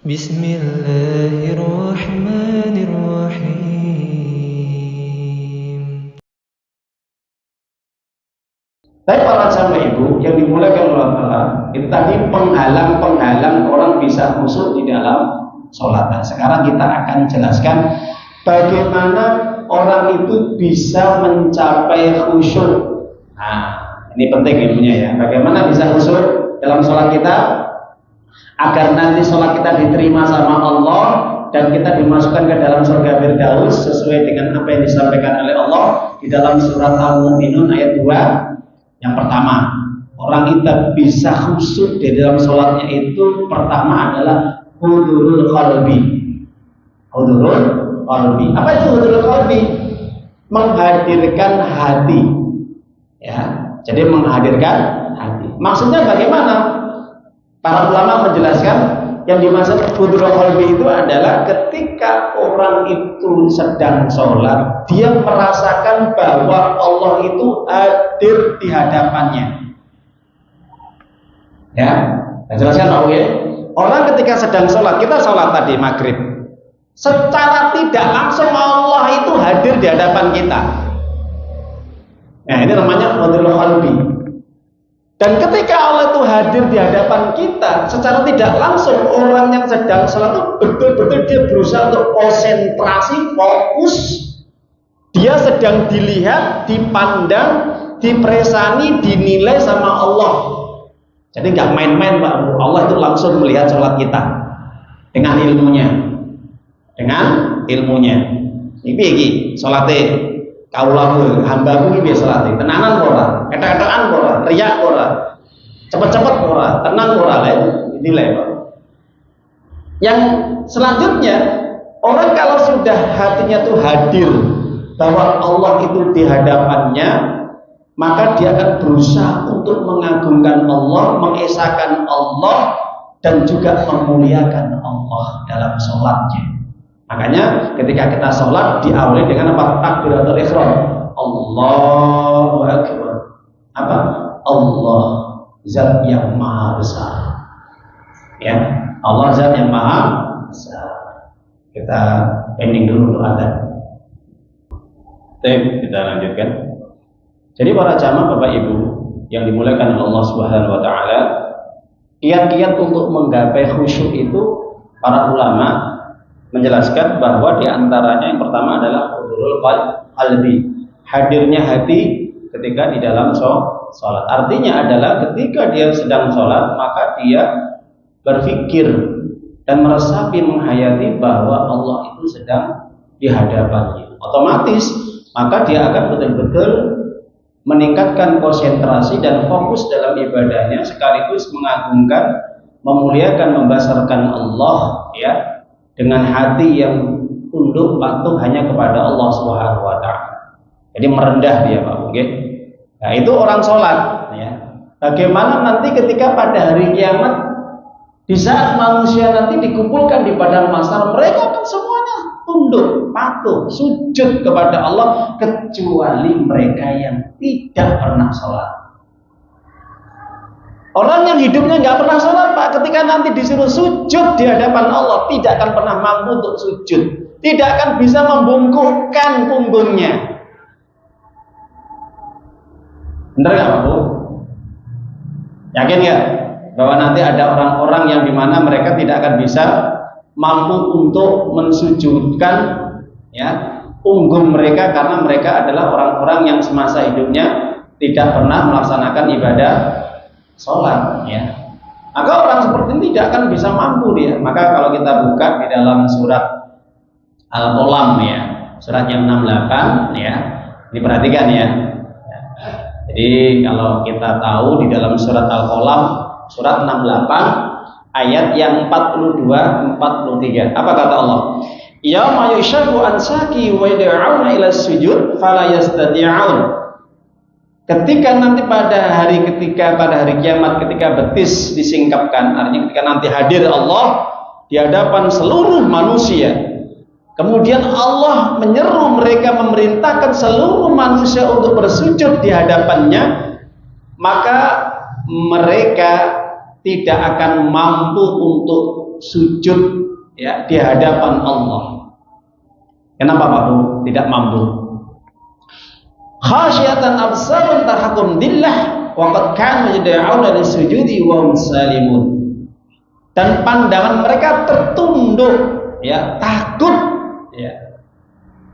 Bismillahirrahmanirrahim. Tapi para jamaah ibu yang dimuliakan oleh Allah, itu tadi penghalang-penghalang orang bisa khusyuk di dalam sholat. Nah, sekarang kita akan jelaskan bagaimana orang itu bisa mencapai khusyuk. Nah, ini penting ilmunya ya. Bagaimana bisa khusyuk dalam sholat kita agar nanti sholat kita diterima sama Allah dan kita dimasukkan ke dalam surga Firdaus sesuai dengan apa yang disampaikan oleh Allah di dalam surat Al-Mu'minun ayat 2. Yang pertama, orang itu bisa khusyuk di dalam sholatnya itu pertama adalah hudurul qalbi. Hudurul qalbi. Apa itu hudurul qalbi? Menghadirkan hati. Ya, jadi menghadirkan hati. Maksudnya bagaimana? Para ulama menjelaskan yang dimaksud hudurul qalbi itu adalah ketika orang itu sedang sholat, dia merasakan bahwa Allah itu hadir di hadapannya. Ya, saya jelaskan Pak Uye. Orang ketika sedang sholat, kita sholat tadi maghrib, secara tidak langsung Allah itu hadir di hadapan kita. Nah, ini namanya hudurul qalbi. Dan ketika Allah itu hadir di hadapan kita, secara tidak langsung orang yang sedang sholat itu betul-betul dia berusaha untuk konsentrasi, fokus. Dia sedang dilihat, dipandang, dipresani, dinilai sama Allah. Jadi nggak main-main Pak. Allah itu langsung melihat sholat kita dengan ilmunya, Ini iki sholatnya. Kaulahu hambaku iki salate tenanan ora, ketek-ketekan ora, riak ora, cepet-cepet ora, tenang ora, dinilai Pak. Yang selanjutnya, orang kalau sudah hatinya tuh hadir bahwa Allah itu di hadapannya, maka dia akan berusaha untuk mengagungkan Allah, mengesahkan Allah, dan juga memuliakan Allah dalam sholatnya. Makanya ketika kita sholat diawali dengan apa? Takbiratul ihram. Allahu Akbar. Apa? Allah Zat yang Maha Besar. Ya, Allah Zat yang Maha Besar. Kita pending dulu untuk adzan. Kita lanjutkan. Jadi para jamaah Bapak Ibu yang dimuliakan oleh Allah Subhanahu Wa Taala, kiat-kiat untuk menggapai khusyuk itu para ulama menjelaskan bahwa diantaranya yang pertama adalah hudurul qalbi, hadirnya hati ketika di dalam sholat. Artinya adalah ketika dia sedang sholat, maka dia berpikir dan meresapi, menghayati bahwa Allah itu sedang di hadapannya. Otomatis maka dia akan betul-betul meningkatkan konsentrasi dan fokus dalam ibadahnya, sekaligus mengagungkan, memuliakan, membesarkan Allah, ya, dengan hati yang tunduk patuh hanya kepada Allah Subhanahu Wa Taala. Jadi merendah dia Pak. Oke. Nah, itu orang sholat. Ya. Bagaimana nanti ketika pada hari kiamat, di saat manusia nanti dikumpulkan di padang mahsyar, mereka akan semuanya tunduk, patuh, sujud kepada Allah, kecuali mereka yang tidak pernah sholat. Orang yang hidupnya nggak pernah sholat Pak, ketika nanti disuruh sujud di hadapan Allah, tidak akan pernah mampu untuk sujud, tidak akan bisa membungkukkan punggungnya. Bener nggak Pak Bu? Yakin nggak bahwa nanti ada orang-orang yang dimana mereka tidak akan bisa mampu untuk mensujudkan, ya, punggung mereka, karena mereka adalah orang-orang yang semasa hidupnya tidak pernah melaksanakan ibadah sholat, ya. Maka orang seperti ini tidak akan bisa mampu dia. Maka kalau kita buka di dalam surat Al-Qalam, ya, surat yang 68, ya, diperhatikan ya. Jadi kalau kita tahu di dalam surat Al-Qalam surat 68 ayat yang 42-43, apa kata Allah? Ya ma yushabu ansaki wa yad'una ila sujud fala yastati'un. Ketika nanti pada hari kiamat, ketika betis disingkapkan, artinya ketika nanti hadir Allah di hadapan seluruh manusia, kemudian Allah menyeru mereka, memerintahkan seluruh manusia untuk bersujud di hadapannya, maka mereka tidak akan mampu untuk sujud ya di hadapan Allah. Kenapa Pak Bu tidak mampu? Khasyatan absarun tarhaqum dillah wa qad kanu yad'una lisujudi wa hum salimun. Dan pandangan mereka tertunduk ya, takut ya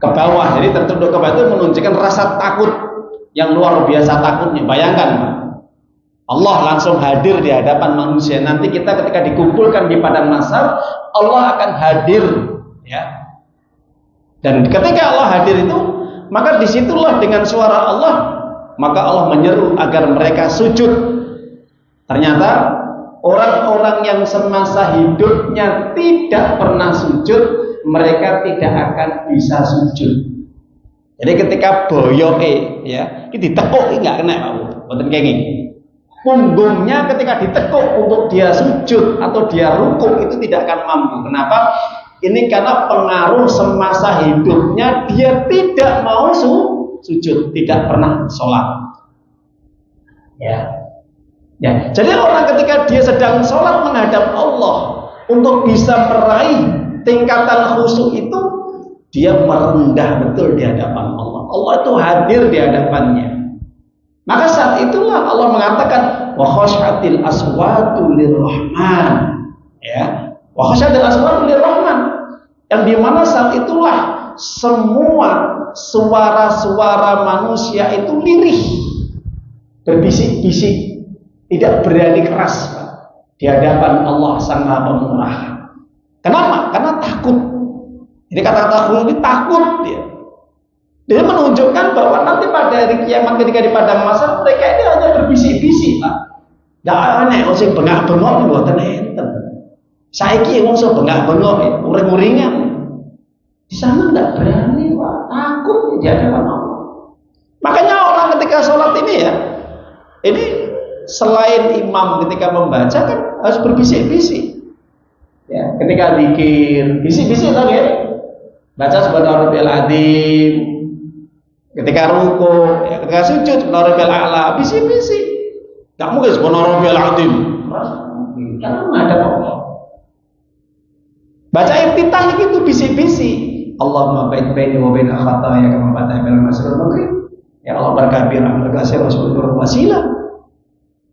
ke bawah. Jadi tertunduk ke bawah itu menunjukkan rasa takut yang luar biasa takutnya. Bayangkan Pak, Allah langsung hadir di hadapan manusia. Nanti kita ketika dikumpulkan di padang mahsyar, Allah akan hadir ya. Dan ketika Allah hadir itu, maka disitulah dengan suara Allah, maka Allah menyeru agar mereka sujud. Ternyata orang-orang yang semasa hidupnya tidak pernah sujud, mereka tidak akan bisa sujud. Jadi ketika boyoke ya, ini ditekuk enggak kena Pak Bu. Mboten kenging. Punggungnya ketika ditekuk untuk dia sujud atau dia rukuk itu tidak akan mampu. Kenapa? Ini karena pengaruh semasa hidupnya dia tidak mau sujud, tidak pernah sholat. Ya. Jadi orang ketika dia sedang sholat menghadap Allah, untuk bisa meraih tingkatan khusyuk itu, dia merendah betul di hadapan Allah. Allah itu hadir di hadapannya. Maka saat itulah Allah mengatakan wa khasyatil aswatu lirrahman. Ya. Wa khasyatil aswatu lirrahman. Yang dimana saat itulah semua suara-suara manusia itu lirih, berbisik-bisik, tidak berani keras Pak, di hadapan Allah Sang Maha Pemurah. Kenapa? Karena takut. Jadi kata-kata takut ini takut dia. Dia menunjukkan bahwa nanti pada hari kiamat ketika di padang mahsyar mereka ini hanya berbisik-bisik Pak. Gak aneh, sing bengak-bengok mboten enten. Saiki wong iso bengak-bengok, uring-uringan. Di sana enggak berani, Pak. Takut di hadapan Allah. Makanya orang ketika sholat ini ya, ini selain imam ketika membaca kan harus berbisik-bisik. Ya, ketika zikir, bisik-bisik kan ya. Baca subhana rabbiyal azim. Ketika ruku, ya, ketika sujud subhana rabbiyal a'la, bisik-bisik. Enggak mungkin subhana rabbiyal azim. Karena menghadap Allah. Baca iftitah itu bisik-bisik. Allahumma ba'id baini wa baina khataaya kama ba'adta bainal masyriqi wal maghrib. Ya Allah berkabir berkasih Rasulullah wasilah.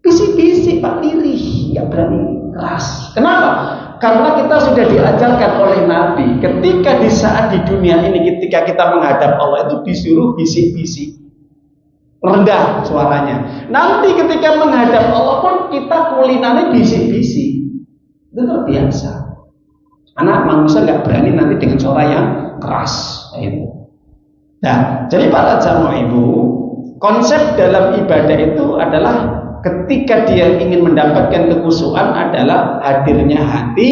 Bisik-bisik Pak, lirih, enggak berani keras. Kenapa? Karena kita sudah diajarkan oleh Nabi, ketika di saat di dunia ini ketika kita menghadap Allah itu disuruh bisik-bisik. Rendah suaranya. Nanti ketika menghadap Allah pun kita kulinane bisik-bisik. Itu terbiasa. Anak manusia nggak berani nanti dengan suara yang keras. Nah, jadi para jamaah ibu, konsep dalam ibadah itu adalah ketika dia ingin mendapatkan kekhusyuan adalah hadirnya hati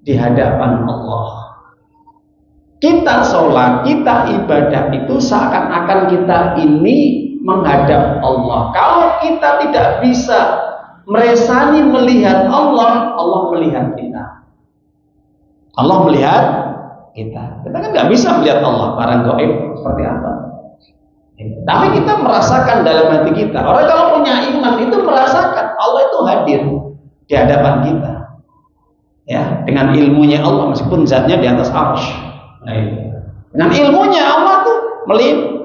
di hadapan Allah. Kita sholat, kita ibadah itu seakan-akan kita ini menghadap Allah. Kalau kita tidak bisa meresani melihat Allah, Allah melihat kita. Allah melihat kita. Kita kan nggak bisa melihat Allah, barang gaib seperti apa. Tapi kita merasakan dalam hati kita. Orang kalau punya iman itu merasakan Allah itu hadir di hadapan kita. Ya, dengan ilmunya Allah meskipun zatnya di atas arsy. Dengan ilmunya Allah tuh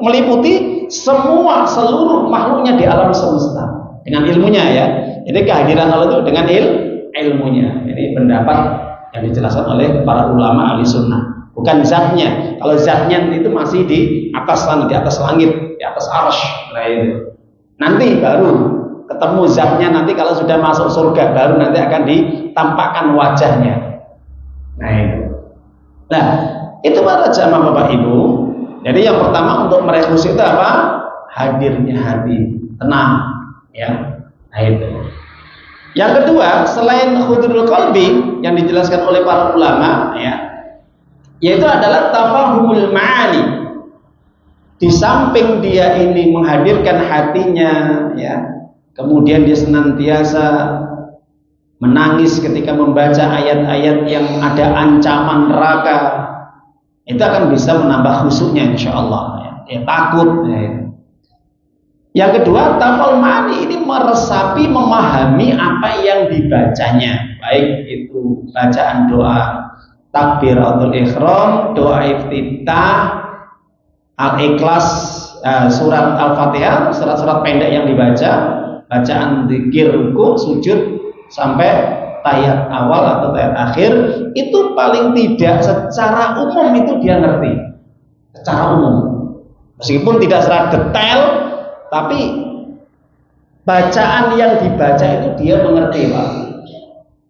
meliputi semua seluruh makhluknya di alam semesta. Dengan ilmunya ya. Jadi kehadiran Allah itu dengan ilmunya. Jadi pendapat yang dijelaskan oleh para ulama ahli sunnah, bukan zatnya. Kalau zatnya itu masih di atas langit, di atas arsy. Nah itu. Nanti baru ketemu zatnya, nanti kalau sudah masuk surga baru nanti akan ditampakkan wajahnya. Nah itu. Nah itu para jamaah Bapak Ibu. Jadi yang pertama untuk meraih khusyuk itu apa? Hadirnya hati, tenang. Ya. Nah itu. Yang kedua, selain hudurul qalbi yang dijelaskan oleh para ulama ya, yaitu adalah tafahumul ma'ani. Di samping dia ini menghadirkan hatinya ya, kemudian dia senantiasa menangis ketika membaca ayat-ayat yang ada ancaman neraka, itu akan bisa menambah khusyuknya insyaallah ya. Takut ya. Yang kedua, tafal mani ini meresapi, memahami apa yang dibacanya, baik itu bacaan doa takbiratul ihram, doa iftitah, al-ikhlas, surat al-fatihah, surat-surat pendek yang dibaca, bacaan zikir, ruku, sujud sampai tahiyat awal atau tahiyat akhir, itu paling tidak secara umum itu dia ngerti, secara umum, meskipun tidak secara detail, tapi bacaan yang dibaca itu dia mengerti, Pak.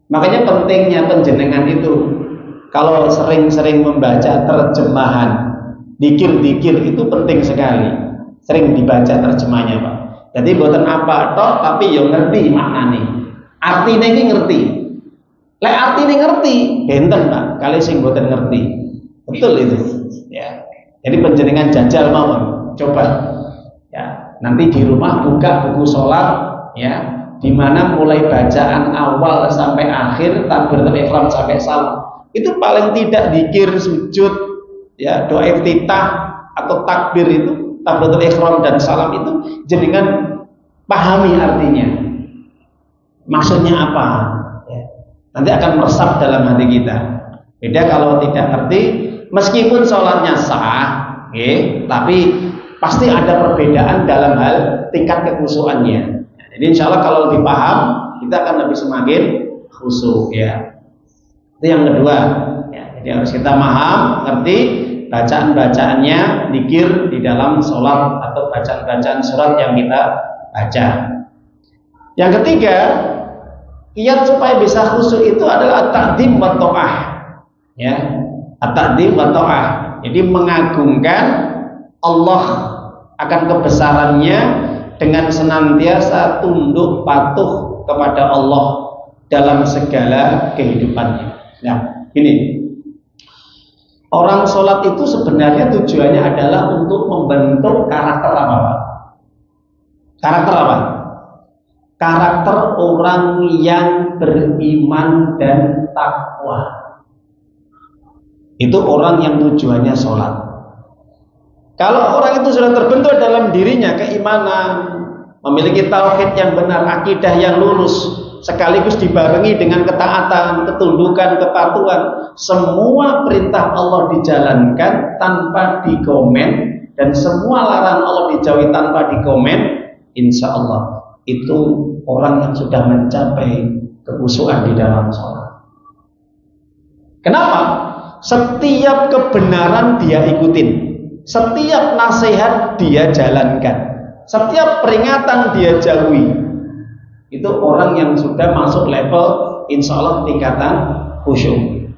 Makanya pentingnya penjenengan itu kalau sering-sering membaca terjemahan dikir-dikir itu penting sekali, sering dibaca terjemahnya, Pak. Jadi buatan apa toh, tapi yang ngerti maknanya, artinya ini ngerti. Lek artinya ngerti, benten, Pak. Kali sing buatan ngerti, betul itu. Ya. Jadi penjenengan jajal mawon, coba. Ya. Nanti di rumah buka buku sholat, ya, di mana mulai bacaan awal sampai akhir, takbiratul ihram sampai salam. Itu paling tidak zikir, sujud, ya, doa iftitah atau takbir itu, takbiratul ihram dan salam itu jenengan pahami artinya, maksudnya apa, ya. Nanti akan meresap dalam hati kita. Beda kalau tidak ngerti, meskipun sholatnya sah, tapi pasti ada perbedaan dalam hal tingkat kekhusyuannya. Jadi insya Allah kalau lebih paham, kita akan lebih semakin khusyuk, ya. Itu yang kedua, ya. Jadi harus kita paham, ngerti bacaan-bacaannya, zikir di dalam sholat atau bacaan-bacaan surat yang kita baca. Yang ketiga, kiat supaya bisa khusyuk itu adalah at-ta'dzim wa ta'ah, ya. At-ta'dzim wa ta'ah, jadi mengagungkan Allah akan kebesarannya dengan senantiasa tunduk patuh kepada Allah dalam segala kehidupannya. Nah, ini orang sholat itu sebenarnya tujuannya adalah untuk membentuk karakter apa, Pak? Karakter apa? Karakter orang yang beriman dan takwa. Itu orang yang tujuannya sholat. Kalau orang itu sudah terbentuk dalam dirinya keimanan, memiliki tauhid yang benar, akidah yang lurus, sekaligus dibarengi dengan ketaatan, ketundukan, kepatuhan, semua perintah Allah dijalankan tanpa dikomen dan semua larangan Allah dijauhi tanpa dikomen, insya Allah itu orang yang sudah mencapai kekhusyuan di dalam sholat. Kenapa? Setiap kebenaran dia ikutin, setiap nasihat dia jalankan, setiap peringatan dia jauhi. Itu orang yang sudah masuk level insya Allah tingkatan khusyuk.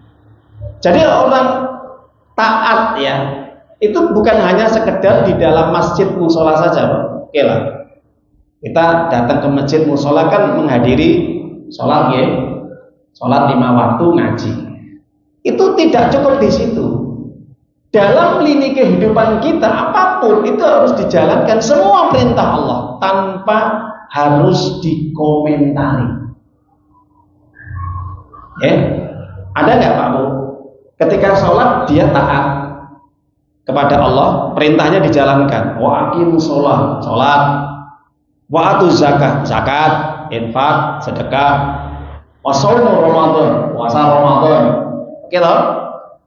Jadi orang taat, ya, itu bukan hanya sekedar di dalam masjid musola saja, Pak. Oke lah, kita datang ke masjid musola kan menghadiri sholat, ya, sholat 5 waktu, ngaji. Itu tidak cukup di situ. Dalam lini kehidupan kita apapun itu harus dijalankan semua perintah Allah tanpa harus dikomentari. Ya, ada nggak Pak Bu? Ketika sholat dia taat kepada Allah, perintahnya dijalankan. Wa aqimus sholat, sholat. Wa atuz zakat, zakat, infak, sedekah. Wa shaumu Ramadan, puasa Ramadan. Oke toh?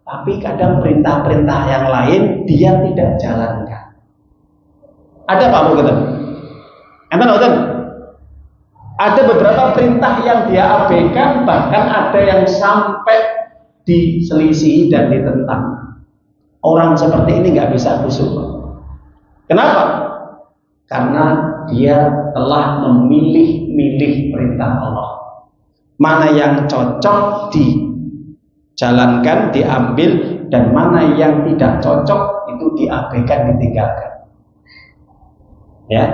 Tapi kadang perintah-perintah yang lain dia tidak jalankan. Ada Pak Bu gitu? Enten? Ada beberapa perintah yang dia abaikan, bahkan ada yang sampai diselisih dan ditentang. Orang seperti ini nggak bisa khusyuk. Kenapa? Karena dia telah memilih-milih perintah Allah. Mana yang cocok dijalankan, diambil, dan mana yang tidak cocok itu diabaikan, ditinggalkan. Ya.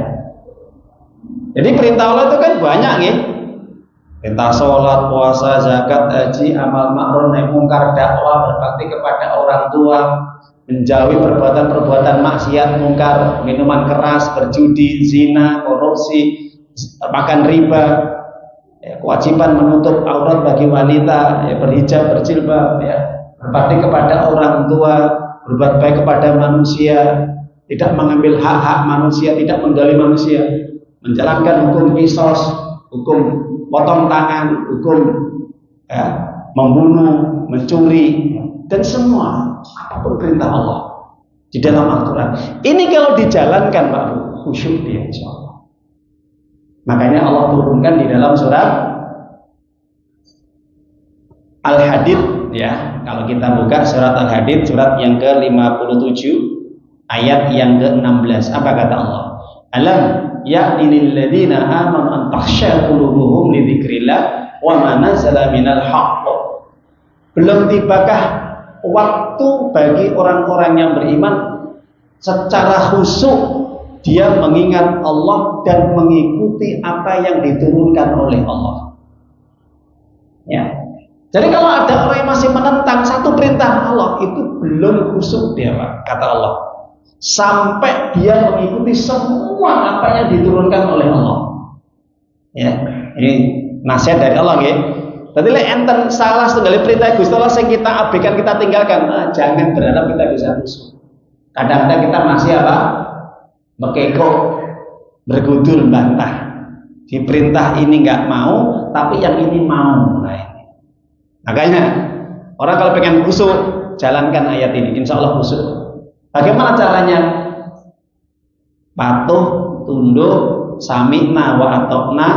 Jadi perintah Allah itu kan banyak, nih. Perintah sholat, puasa, zakat, haji, amal ma'ruf, nahi mungkar, dakwah, berbakti kepada orang tua, menjauhi perbuatan-perbuatan maksiat, mungkar, minuman keras, berjudi, zina, korupsi, makan riba, ya, kewajiban menutup aurat bagi wanita, ya, berhijab, berjilbab, ya, berbakti kepada orang tua, berbuat baik kepada manusia, tidak mengambil hak-hak manusia, tidak menggali manusia, menjalankan hukum qisas, hukum potong tangan, hukum membunuh, mencuri, dan semua apapun perintah Allah di dalam Al-Quran. Ini kalau dijalankan Pak, khusyuk dia insya Allah. Makanya Allah turunkan di dalam surat Al-Hadid, ya. Kalau kita buka surat Al-Hadid, surat yang ke-57 ayat yang ke-16, apa kata Allah? Alam ya'dinil ladzina amanu an takhsha qulubuhum li dzikrillah wa ma nazala minal haqq. Belum tibakah waktu bagi orang-orang yang beriman secara khusyuk dia mengingat Allah dan mengikuti apa yang diturunkan oleh Allah. Ya. Jadi kalau ada orang yang masih menentang satu perintah Allah, itu belum khusyuk dia, Pak, kata Allah. Sampai dia mengikuti semua apa yang diturunkan oleh Allah. Ya, ini nasihat dari Allah, ya. Tadi lek enten salah setunggal perintah Gusti Allah sing kita abaikan, kita tinggalkan, jangan berharap kita bisa khusyuk. Kadang-kadang kita masih apa? Bekekok, bergudul, bantah. Diperintah ini nggak mau, tapi yang ini mau. Nah, ini. Makanya orang kalau pengen khusyuk, jalankan ayat ini, insya Allah khusyuk. Bagaimana caranya? Patuh, tunduk, sami'na wa atokna,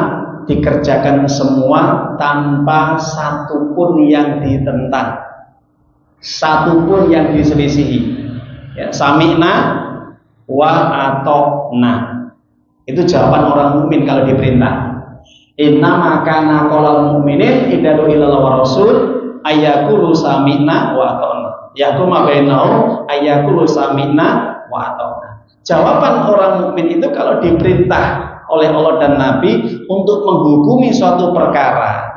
dikerjakan semua tanpa satupun yang ditentang, satupun yang diselisihi. Ya, sami'na wa atokna, itu jawaban orang mukmin kalau diperintah. Innama kana qaulal mu'minin idza du'ila wa rasul ayyakulu sami'na wa atokna. Yakuma bainahum ayyakulu sami'na wa atokna. Jawaban orang mukmin itu kalau diperintah oleh Allah dan Nabi untuk menghukumi suatu perkara,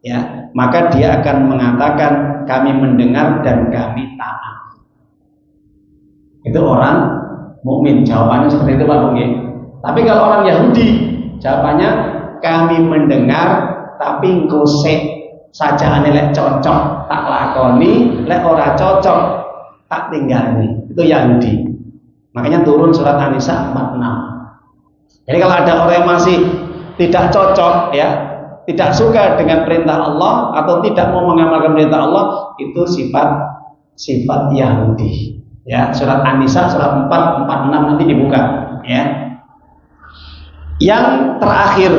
ya, maka dia akan mengatakan kami mendengar dan kami taat. Itu orang mukmin, jawabannya seperti itu Pak Bung. Tapi kalau orang Yahudi, jawabannya kami mendengar tapi ngosek saja lek cocok tak lakoni, lek ora cocok tak tinggalni. Itu Yahudi. Makanya turun surat An-Nisa 46. Jadi kalau ada orang yang masih tidak cocok, ya, tidak suka dengan perintah Allah atau tidak mau mengamalkan perintah Allah, itu sifat Yahudi. Ya, surat An-Nisa surat 446 nanti dibuka, ya. Yang terakhir,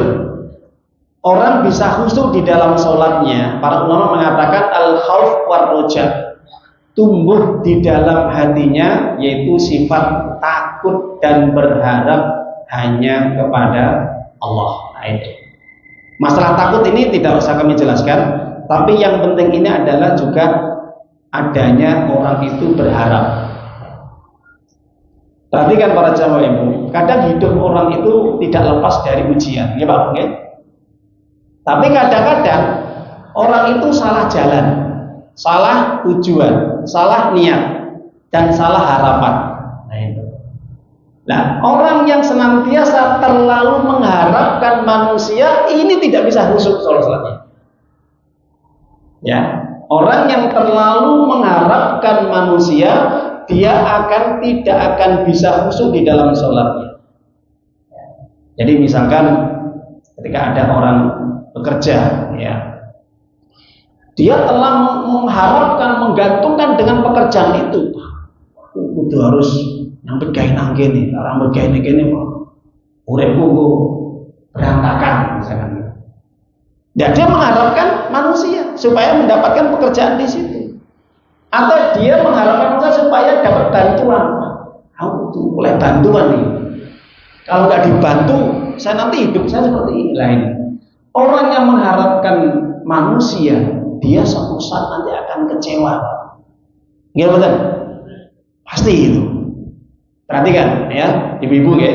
orang bisa khusyuk di dalam sholatnya. Para ulama mengatakan al-khauf war roja, tumbuh di dalam hatinya, yaitu sifat takut dan berharap hanya kepada Allah. Nah, itu. Masalah takut ini tidak usah kami jelaskan, tapi yang penting ini adalah juga adanya orang itu berharap. Perhatikan para jamaah ibu, kadang hidup orang itu tidak lepas dari ujian, ya Pak, ya? Tapi kadang-kadang orang itu salah jalan, salah tujuan, salah niat, dan salah harapan. Nah, itu. Nah, orang yang senantiasa terlalu mengharapkan manusia ini tidak bisa khusyuk sholatnya. Ya, orang yang terlalu mengharapkan manusia, dia tidak akan bisa khusyuk di dalam sholatnya. Jadi misalkan ketika ada orang bekerja, ya, dia telah mengharapkan, menggantungkan dengan pekerjaan itu. Kudu harus nyambut gawe nang kene, ora nyambut gawe kene uripku berantakan misalkan. Ya, dia mengharapkan manusia supaya mendapatkan pekerjaan di situ. Atau dia mengharapkan manusia supaya dapat bantuan. Aku tuh oleh bantuan nih. Kalau nggak dibantu, saya nanti hidup saya seperti ini lah ini. Orang yang mengharapkan manusia, dia suatu saat nanti akan kecewa. Nggak betul? Pasti itu. Perhatikan ya, ibu-ibu ya.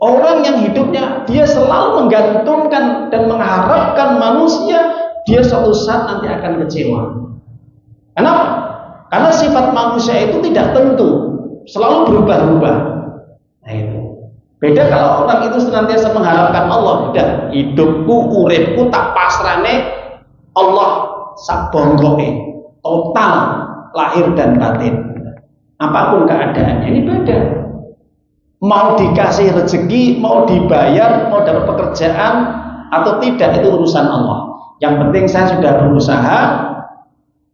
Orang yang hidupnya dia selalu menggantungkan dan mengharapkan manusia, dia suatu saat nanti akan kecewa. Kenapa? Karena sifat manusia itu tidak tentu, selalu berubah-ubah. Nah itu. Beda kalau orang itu senantiasa mengharapkan Allah, udah hidupku, uripku tak pasrane Allah sak bongkoke, total lahir dan batin. Apapun keadaannya, ini beda. mau dikasih rezeki, mau dibayar, mau dapat pekerjaan atau tidak, itu urusan Allah. Yang penting saya sudah berusaha,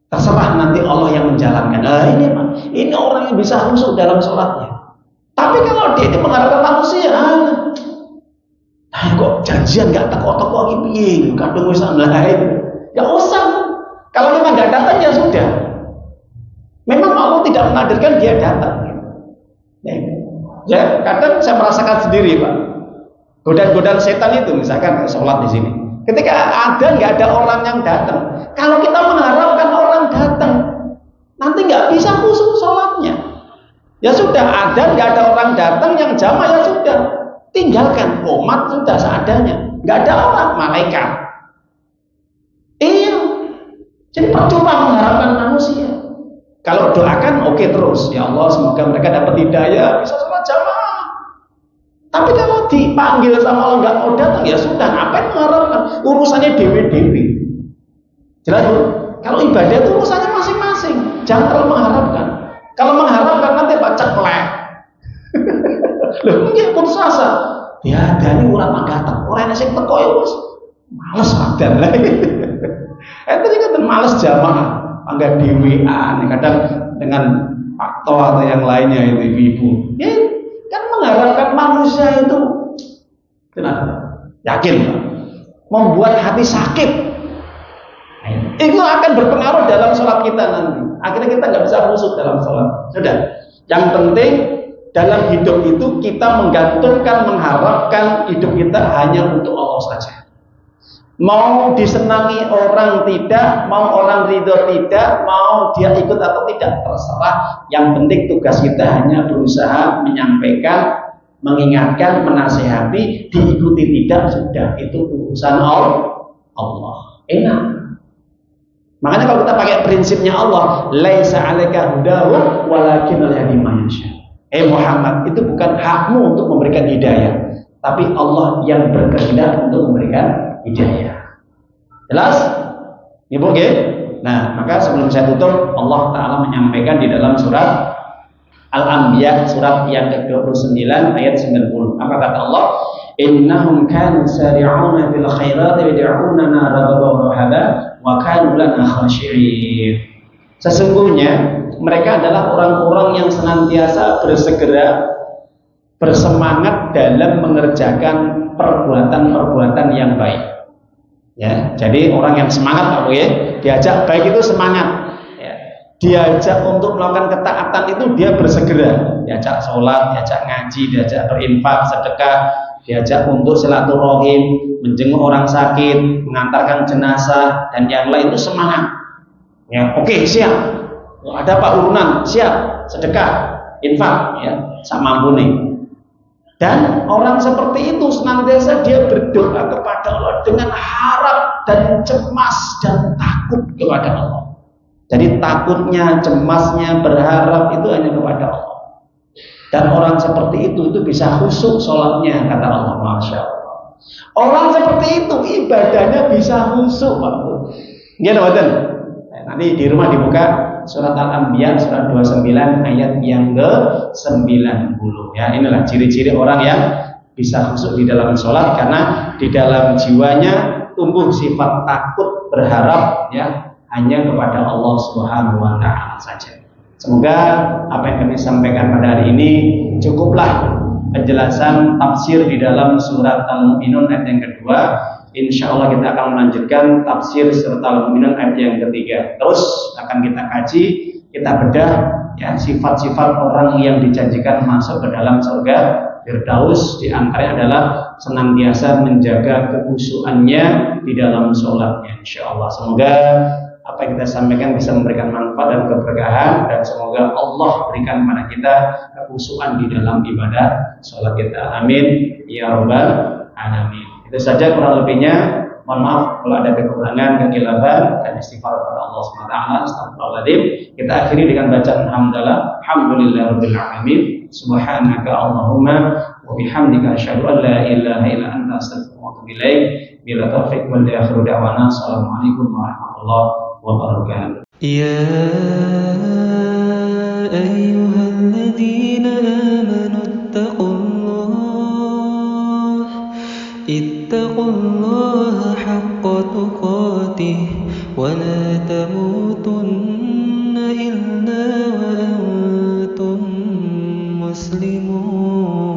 terserah nanti Allah yang menjalankan. Nah ini orang yang bisa khusyuk dalam sholatnya. Tapi kalau dia mengharapkan manusia, kok janjian nggak teko-teko gitu, kadung wis ya usah. Kalau memang nggak datang ya sudah. Memang Allah tidak menghadirkan dia datang. Ya, kadang saya merasakan sendiri, Pak. Godaan-godaan setan itu, misalkan sholat di sini. Ketika ada nggak ada orang yang datang, kalau kita mengharapkan orang datang, nanti nggak bisa khusyuk sholatnya. Ya sudah, ada nggak ada orang datang yang jamaah, ya sudah, tinggalkan, umat sudah seadanya, nggak ada orang, malaikat. Iya, jadi percuma mengharapkan manusia. Kalau doakan oke terus, ya Allah semoga mereka dapat hidayah, bisa sholat jamaah. Tapi kalau dipanggil sama Allah nggak mau datang, ya sudah, ngapain mengharapkan? Urusannya dewi-dewi. Jelas bu? Kalau ibadah itu urusannya masing-masing, jangan terlalu mengharapkan. Kalau mengharapkan nanti baca pelek. Loh, mungkin putus asa. Ya, dari orang datang, orang yang teko ya wis males padahal lah. Tadi kan males jamaah. Angga di WA, kadang dengan Pak To atau yang lainnya itu ibu-ibu, ya kan mengharapkan manusia itu, kenapa? Yakin, Pak, membuat hati sakit. Itu akan berpengaruh dalam sholat kita nanti. Akhirnya kita nggak bisa khusyuk dalam sholat. Sudah. Yang penting dalam hidup itu kita menggantungkan, mengharapkan hidup kita hanya untuk Allah saja. Mau disenangi orang tidak, mau orang ridho tidak, mau dia ikut atau tidak, terserah. Yang penting tugas kita hanya berusaha menyampaikan, mengingatkan, menasihati, diikuti tidak, sudah, itu urusan Allah. Enak. Makanya kalau kita pakai prinsipnya Allah, laisa 'alaika hudahum walakinnal yahdi man yasha. Muhammad, itu bukan hakmu untuk memberikan hidayah, tapi Allah yang berkehendak untuk memberikan hidayah. Jelas? Ibu, oke? Nah, maka sebelum saya tutup, Allah Ta'ala menyampaikan di dalam surat Al-Anbiya, surat yang ke-29 ayat 90. Apa kata Allah? Innahum kanu sari'una fil khairati wa yad'unana raghaban wa rahaban wa kanu lana khashi'in. Sesungguhnya mereka adalah orang-orang yang senantiasa bersegera, bersemangat dalam mengerjakan perbuatan-perbuatan yang baik. Ya, jadi orang yang semangat, Pak, ya, diajak baik itu semangat. Ya, diajak untuk melakukan ketaatan itu dia bersegera. Diajak sholat, diajak ngaji, diajak berinfak, sedekah, diajak untuk silaturahim, menjenguk orang sakit, mengantarkan jenazah dan yang lain itu semangat. Ya, oke, siap. Ada Pak urunan, siap, sedekah, infak, ya, sama ampuni. Dan orang seperti itu senantiasa dia berdoa kepada Allah dengan harap dan cemas dan takut kepada Allah. Jadi takutnya, cemasnya, berharap itu hanya kepada Allah. Dan orang seperti itu bisa khusyuk sholatnya, kata Allah. Masya Allah. Orang seperti itu ibadahnya bisa khusyuk, Pak. Gimana, Badan? Nanti di rumah dibuka surat Al-Anbiya surat 29 ayat yang ke-90. Ya, inilah ciri-ciri orang yang bisa khusyuk di dalam sholat, karena di dalam jiwanya tumbuh sifat takut, berharap, ya, hanya kepada Allah Subhanahu wa Ta'ala saja. Semoga apa yang kami sampaikan pada hari ini cukuplah penjelasan tafsir di dalam surat Al-Mu'minun ayat yang kedua. Insya Allah kita akan melanjutkan tafsir surat Al-Mu'minun ayat yang ketiga. Terus akan kita kaji, kita bedah, ya, sifat-sifat orang yang dijanjikan masuk ke dalam surga Firdaus. Di antaranya adalah senantiasa menjaga kekhusyuannya di dalam sholatnya. Insya Allah. Semoga apa yang kita sampaikan bisa memberikan manfaat dan keberkahan, dan semoga Allah berikan kepada kita kekhusyuan di dalam ibadah sholat kita. Amin ya rabbal alamin. Itu saja kurang lebihnya. Mohon maaf kalau ada kekurangan, kekhilafan, dan istighfar kepada Allah SWT. Astagfirullahaladzim. Kita akhiri dengan bacaan hamdalah. Alhamdulillahirabbil alamin. Subhanaka Allahumma wa bihamdika asyhadu an la ilaha illa anta astaghfiruka wa atubu ilaik. Bila taufiq wal akhiru da'wana. Assalamualaikum warahmatullahi wabarakatuh. Ya ayyuhalladzina amanu ittaqu الله حق تقاته ولا تموتن إلا وأنتم مسلمون.